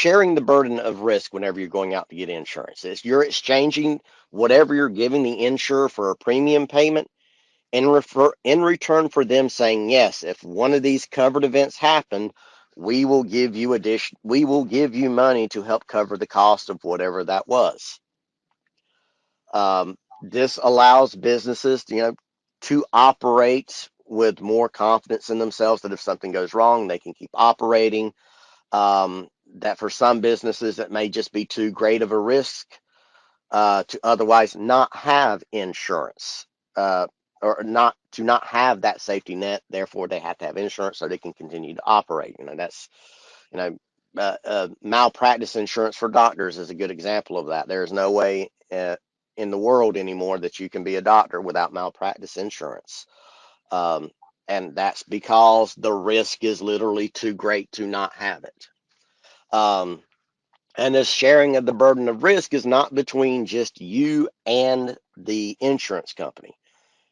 sharing the burden of risk whenever you're going out to get insurance. You're exchanging whatever you're giving the insurer for a premium payment in return for them saying, yes, if one of these covered events happen, we will give you money to help cover the cost of whatever that was. This allows businesses, to operate with more confidence in themselves that if something goes wrong, they can keep operating. That for some businesses, it may just be too great of a risk to otherwise not have insurance, or not have that safety net. Therefore, they have to have insurance so they can continue to operate. That's you know malpractice insurance for doctors is a good example of that. There's no way in the world anymore that you can be a doctor without malpractice insurance. Um, and that's because the risk is literally too great to not have it. Um, and this sharing of the burden of risk is not between just you and the insurance company.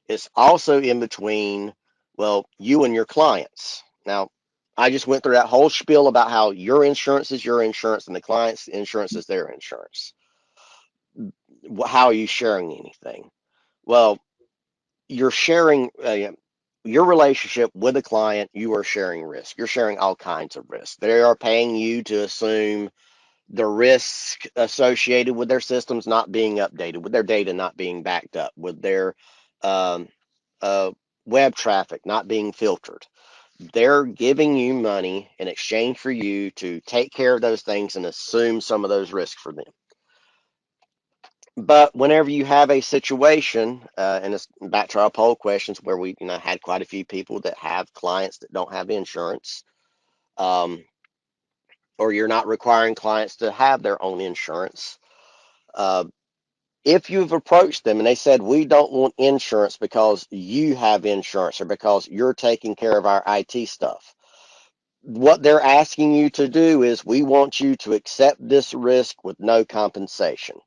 It's also in between, well, you and your clients. Now, I just went through that whole spiel about how your insurance is your insurance and the client's insurance is their insurance. How are you sharing anything? Well, you're sharing your relationship with a client. You are sharing risk. You're sharing all kinds of risk. They are paying you to assume the risk associated with their systems not being updated, with their data not being backed up, with their um, uh, web traffic not being filtered. They're giving you money in exchange for you to take care of those things and assume some of those risks for them. But whenever you have a situation, and it's back to our poll questions where we, had quite a few people that have clients that don't have insurance, um, or you're not requiring clients to have their own insurance. Uh, if you've approached them and they said, we don't want insurance because you have insurance or because you're taking care of our IT stuff, what they're asking you to do is we want you to accept this risk with no compensation.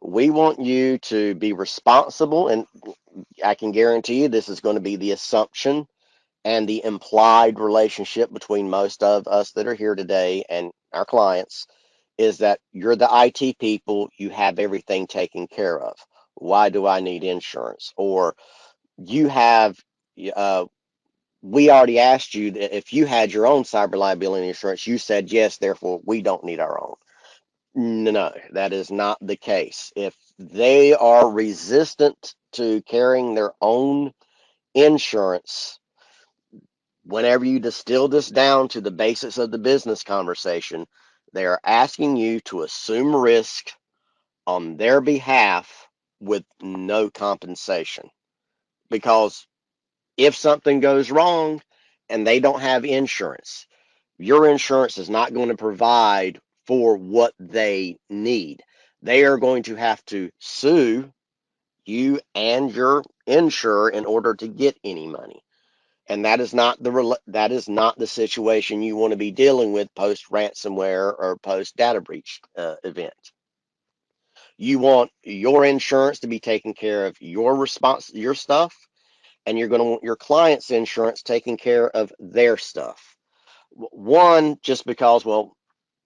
We want you to be responsible, and I can guarantee you this is going to be the assumption and the implied relationship between most of us that are here today and our clients is that you're the IT people, you have everything taken care of. Why do I need insurance? Or you have, uh, we already asked you that if you had your own cyber liability insurance, you said yes, therefore we don't need our own. No, that is not the case. If they are resistant to carrying their own insurance, whenever you distill this down to the basics of the business conversation, they are asking you to assume risk on their behalf with no compensation. Because if something goes wrong and they don't have insurance, your insurance is not going to provide for what they need. They are going to have to sue you and your insurer in order to get any money. And that is not the situation you want to be dealing with post ransomware or post data breach event. You want your insurance to be taking care of your stuff, and you're going to want your client's insurance taking care of their stuff. One, just because, well,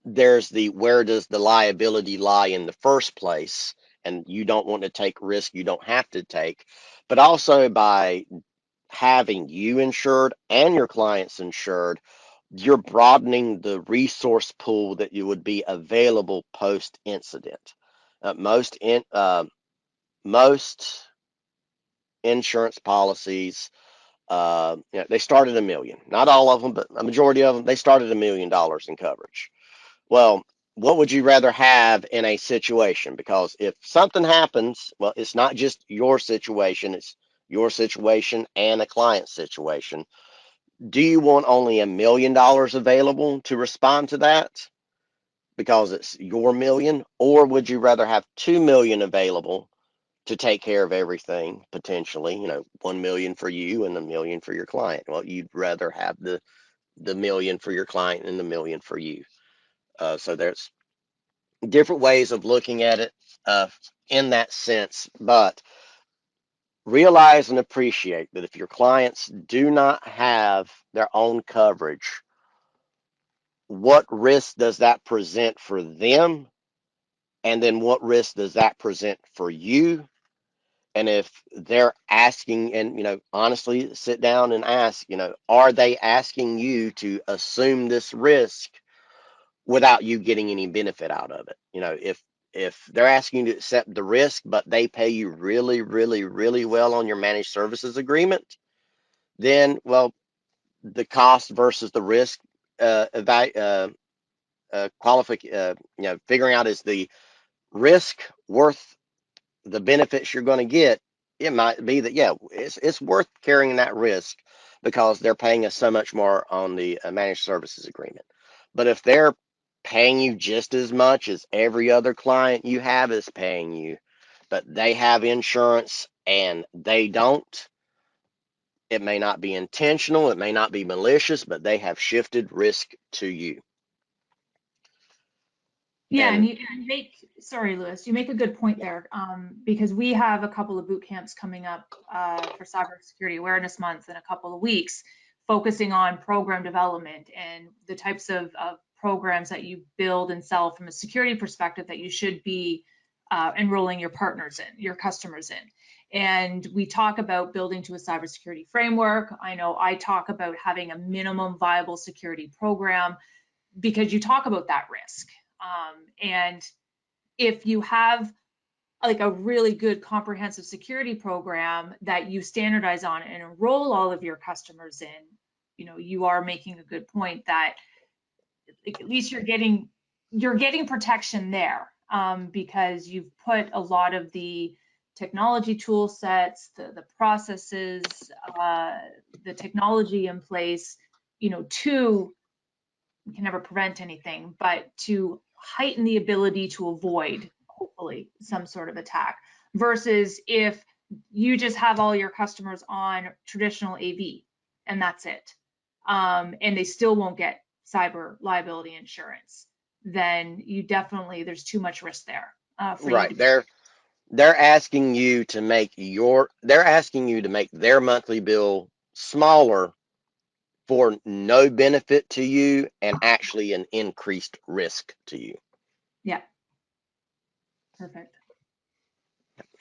there's the where does the liability lie in the first place, and you don't want to take risk you don't have to take, but also by having you insured and your clients insured, you're broadening the resource pool that you would be available post incident. Most insurance policies, they start at 1 million. Not all of them, but a majority of them, they start at $1 million in coverage. Well, what would you rather have in a situation? Because if something happens, well, it's not just your situation, it's your situation and a client situation. Do you want only $1 million available to respond to that because it's your million? Or would you rather have 2 million available to take care of everything potentially, 1 million for you and 1 million for your client? Well, you'd rather have the million for your client and the million for you. So there's different ways of looking at it uh, in that sense, but realize and appreciate that if your clients do not have their own coverage, what risk does that present for them? And then what risk does that present for you? And if they're asking, and honestly, sit down and ask, are they asking you to assume this risk without you getting any benefit out of it? If they're asking you to accept the risk, but they pay you really, really, really well on your managed services agreement, then, well, the cost versus the risk figuring out, is the risk worth the benefits you're going to get? It might be that, yeah, it's worth carrying that risk because they're paying us so much more on the managed services agreement. But if they're paying you just as much as every other client you have is paying you, but they have insurance and they don't, it may not be intentional, it may not be malicious, but they have shifted risk to you. Yeah, and And you make, sorry, Lewis, you make a good point there, because we have a couple of boot camps coming up for Cybersecurity Awareness Month in a couple of weeks, focusing on program development and the types of programs that you build and sell from a security perspective that you should be enrolling your partners in, your customers in. And we talk about building to a cybersecurity framework. I know I talk about having a minimum viable security program because you talk about that risk. And if you have like a really good comprehensive security program that you standardize on and enroll all of your customers in, you are making a good point that at least you're getting protection there, because you've put a lot of the technology tool sets, the processes, the technology in place, to, we can never prevent anything, but to heighten the ability to avoid, hopefully, some sort of attack. Versus if you just have all your customers on traditional AV and that's it, and they still won't get cyber liability insurance, then there's too much risk there for you to right, be. they're asking you to make their monthly bill smaller for no benefit to you and actually an increased risk to you. Yeah, perfect.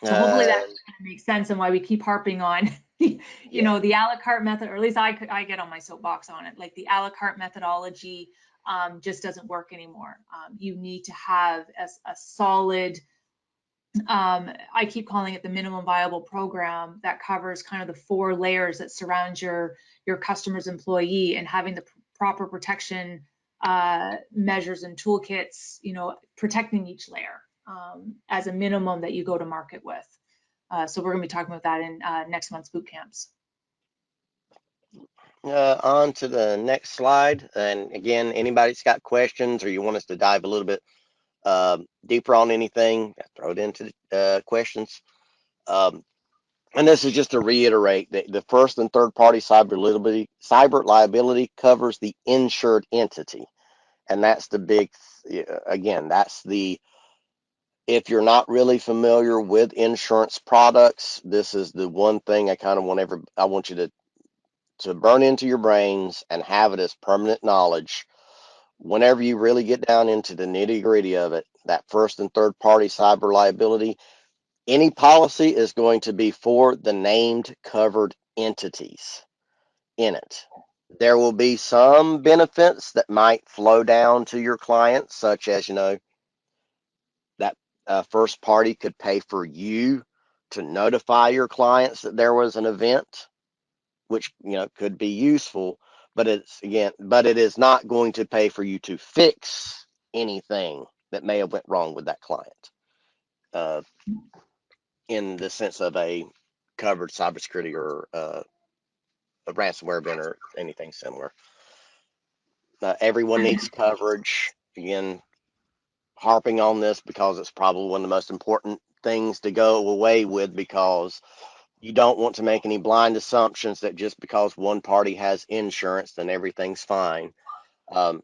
So hopefully that Uh, kind of makes sense and why we keep harping on, the yeah, a la carte method, or at least I get on my soapbox on it. Like the a la carte methodology just doesn't work anymore. You need to have a solid, I keep calling it the minimum viable program that covers kind of the four layers that surround your customer's employee, and having the proper protection measures and toolkits, protecting each layer as a minimum that you go to market with. So we're going to be talking about that in next month's boot camps. on to the next slide. And again, anybody's got questions or you want us to dive a little bit deeper on anything, throw it into the questions. Um, and this is just to reiterate that the first and third party cyber liability covers the insured entity. And that's the big, again, that's the, if you're not really familiar with insurance products, this is the one thing I kind of I want you to burn into your brains and have it as permanent knowledge. Whenever you really get down into the nitty gritty of it, that first and third party cyber liability, any policy is going to be for the named covered entities in it. There will be some benefits that might flow down to your clients, such as, that first party could pay for you to notify your clients that there was an event, which could be useful. But it is not going to pay for you to fix anything that may have went wrong with that client, uh, in the sense of a covered cybersecurity or a ransomware event or anything similar. Everyone needs coverage. Again, harping on this because it's probably one of the most important things to go away with, because you don't want to make any blind assumptions that just because one party has insurance, then everything's fine. Um,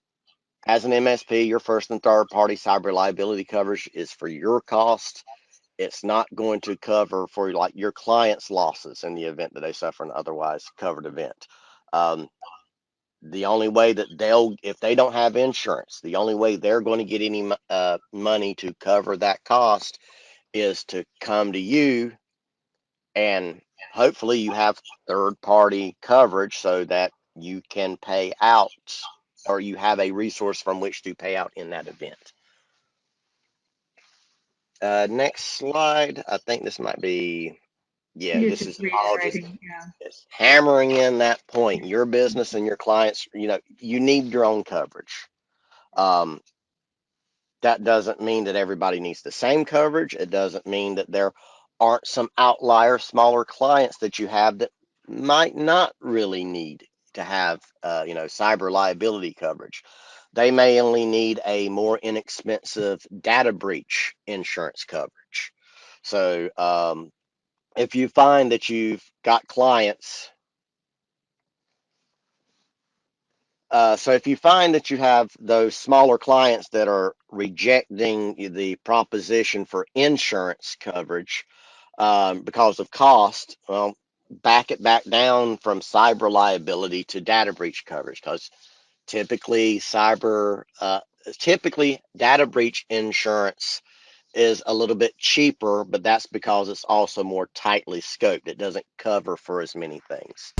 as an MSP, your first and third party cyber liability coverage is for your cost. It's not going to cover for like your client's losses in the event that they suffer an otherwise covered event. Um, The only way that they'll, if they don't have insurance, the only way they're going to get any money to cover that cost is to come to you, and hopefully you have third party coverage so that you can pay out, or you have a resource from which to pay out in that event. Next slide. I think this might be, yeah, You're this just is all just reiterating, yeah. hammering in that point. Your business and your clients, you need your own coverage. Um, that doesn't mean that everybody needs the same coverage. It doesn't mean that there aren't some outlier smaller clients that you have that might not really need to have, cyber liability coverage. They may only need a more inexpensive data breach insurance coverage. So, if you find that you've got clients, so if you find that you have those smaller clients that are rejecting the proposition for insurance coverage, because of cost, well, back it back down from cyber liability to data breach coverage, because typically typically data breach insurance is a little bit cheaper, but that's because it's also more tightly scoped. It doesn't cover for as many things.